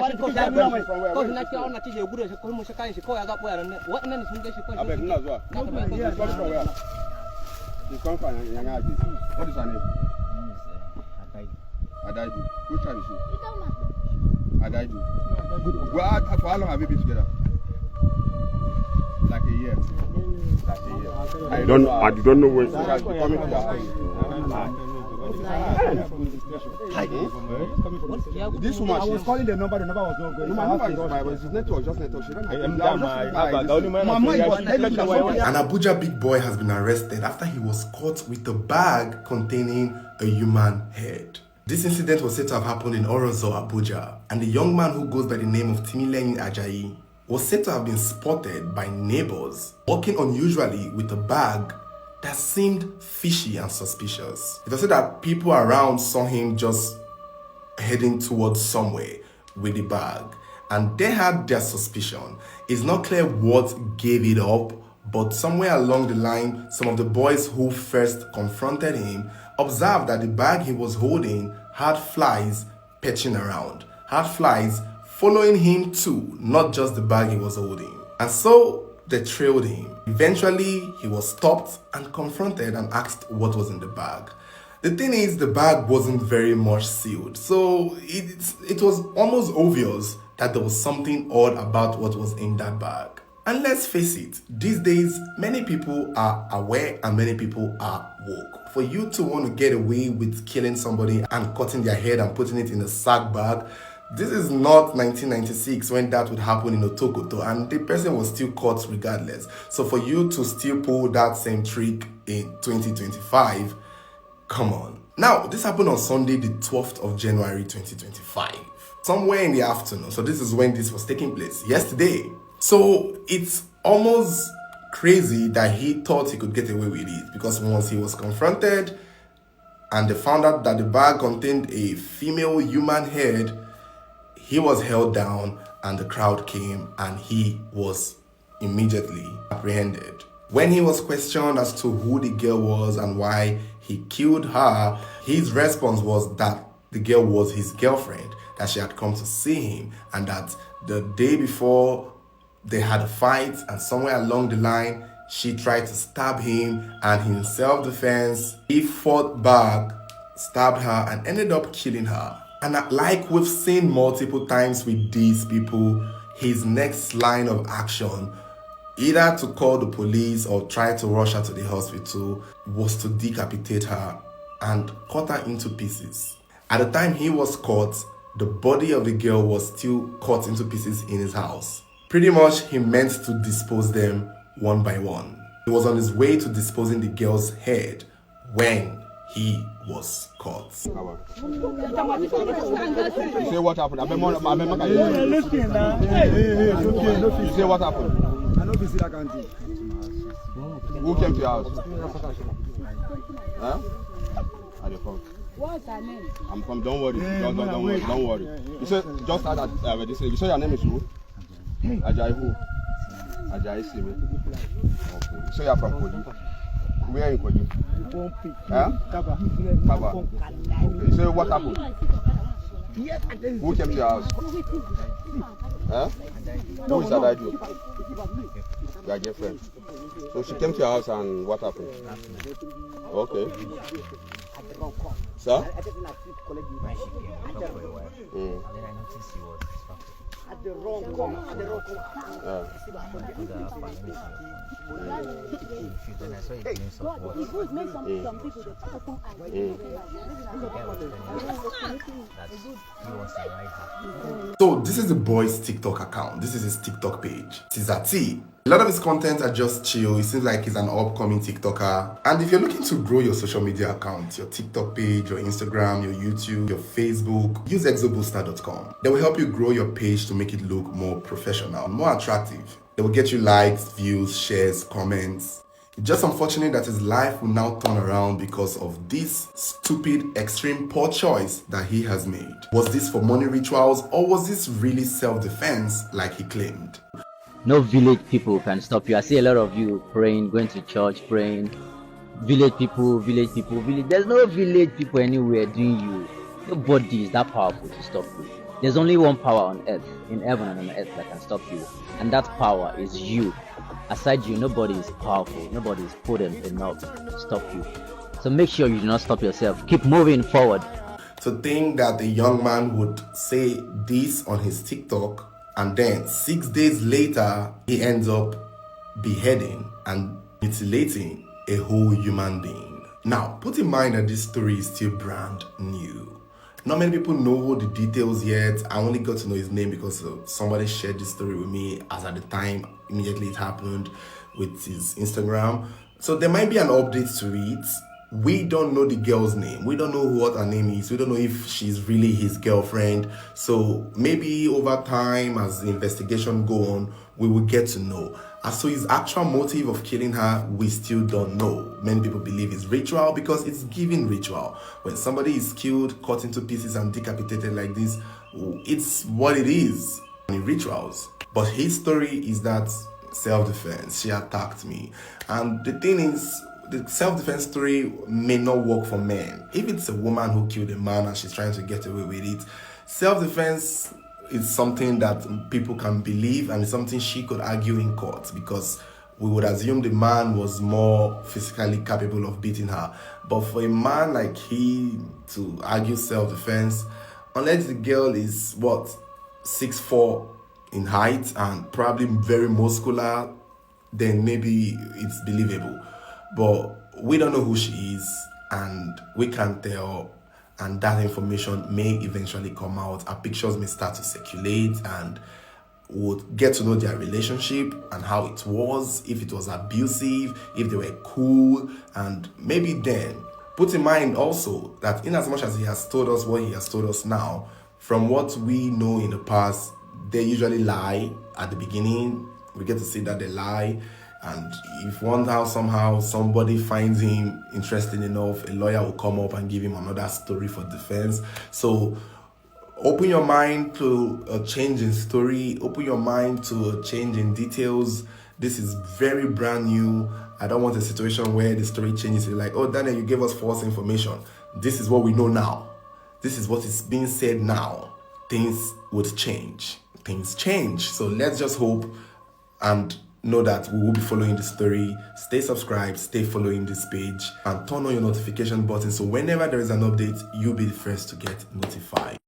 Adaidu. Which one is she? Adaidu. Well, for how long have you been together? Like a year. I don't know when she has been coming to your house. This woman, I was calling the number was not going. My network, just network. She don't An Abuja big boy has been arrested after he was caught with a bag containing a human head. This incident was said to have happened in Orozo, Abuja, and the young man who goes by the name of Timileyin Ajayi was said to have been spotted by neighbors walking unusually with a bag that seemed fishy and suspicious. It was said that people around saw him just heading towards somewhere with the bag, and they had their suspicion. It's not clear what gave it up, but somewhere along the line, some of the boys who first confronted him observed that the bag he was holding had flies perching around, had flies following him too, not just the bag he was holding. And so they trailed him. Eventually, he was stopped and confronted and asked what was in the bag. The thing is, the bag wasn't very much sealed, so it was almost obvious that there was something odd about what was in that bag. And let's face it, these days, many people are aware and many people are woke. For you to want to get away with killing somebody and cutting their head and putting it in a sack bag, this is not 1996 when that would happen in Otokoto and the person was still caught regardless. So for you to still pull that same trick in 2025, come on. Now, this happened on Sunday, the 12th of January 2025. Somewhere in the afternoon. So this is when this was taking place, yesterday. So it's almost crazy that he thought he could get away with it, because once he was confronted and they found out that the bag contained a female human head, he was held down and the crowd came and he was immediately apprehended. When he was questioned as to who the girl was and why he killed her, his response was that the girl was his girlfriend, that she had come to see him, and that the day before they had a fight, and somewhere along the line she tried to stab him, and in self-defense he fought back, stabbed her, and ended up killing her. And like we've seen multiple times with these people, his next line of action, either to call the police or try to rush her to the hospital, was to decapitate her and cut her into pieces. At the time he was caught, the body of the girl was still cut into pieces in his house. Pretty much he meant to dispose them one by one. He was on his way to disposing the girl's head when he was caught. You say what happened? You say what happened? Who came to your house? Huh? Are you from? What's her name? I'm from. Don't worry. Don't worry. You said just start at this. You say your name is who? Ajayi who? Ajayi Simi. Okay. You say you're from Kogi. Where in Kogi? Huh? Kaba. Okay. You say what happened? Who came to your house? Huh? Who is Adaidu? Your girlfriend. So she came to your house and what happened? Okay. Sir? At the wrong corner. So this is the boy's TikTok account. This is his TikTok page. Tizati. A lot of his content are just chill. It seems like he's an upcoming TikToker. And if you're looking to grow your social media account, your TikTok page, your Instagram, your YouTube, your Facebook, use exobooster.com. They will help you grow your page to make it look more professional, more attractive. They will get you likes, views, shares, comments. It's just unfortunate that his life will now turn around because of this stupid, extreme, poor choice that he has made. Was this for money rituals, or was this really self-defense like he claimed? No village people can stop you. I see a lot of you praying, going to church, praying. Village people. There's no village people anywhere doing you. Nobody is that powerful to stop you. There's only one power on earth, in heaven and on earth, that can stop you, and that power is you. Aside you, nobody is powerful, nobody is potent enough to stop you. So make sure you do not stop yourself. Keep moving forward. To think that a young man would say this on his TikTok and then 6 days later he ends up beheading and mutilating a whole human being. Now, put in mind that this story is still brand new. Not many people know all the details yet. I only got to know his name because somebody shared this story with me as at the time immediately it happened with his Instagram. So there might be an update to it. We don't know the girl's name. We don't know what her name is. We don't know if she's really his girlfriend. So maybe over time, as the investigation go on, we will get to know. As to his actual motive of killing her, we still don't know. Many people believe it's ritual because it's giving ritual. When somebody is killed, cut into pieces and decapitated like this, it's what it is in rituals. But his story is that self-defense. She attacked me. And the thing is, the self-defense story may not work for men. If it's a woman who killed a man and she's trying to get away with it, self-defense is something that people can believe, and it's something she could argue in court because we would assume the man was more physically capable of beating her. But for a man like he to argue self-defense, unless the girl is 6'4" in height and probably very muscular, then maybe it's believable. But we don't know who she is and we can't tell, and that information may eventually come out. Our pictures may start to circulate and we'll get to know their relationship and how it was, if it was abusive, if they were cool, and maybe then. Put in mind also that in as much as he has told us what he has told us now, from what we know in the past, they usually lie at the beginning. We get to see that they lie. And if one how somehow somebody finds him interesting enough, a lawyer will come up and give him another story for defense. So open your mind to a change in story, open your mind to a change in details. This is very brand new. I don't want a situation where the story changes. You're like, oh, Daniel, you gave us false information. This is what we know now. This is what is being said now. Things would change. Things change. So let's just hope and know that we will be following the story. Stay subscribed, stay following this page, and turn on your notification button so whenever there is an update, you'll be the first to get notified.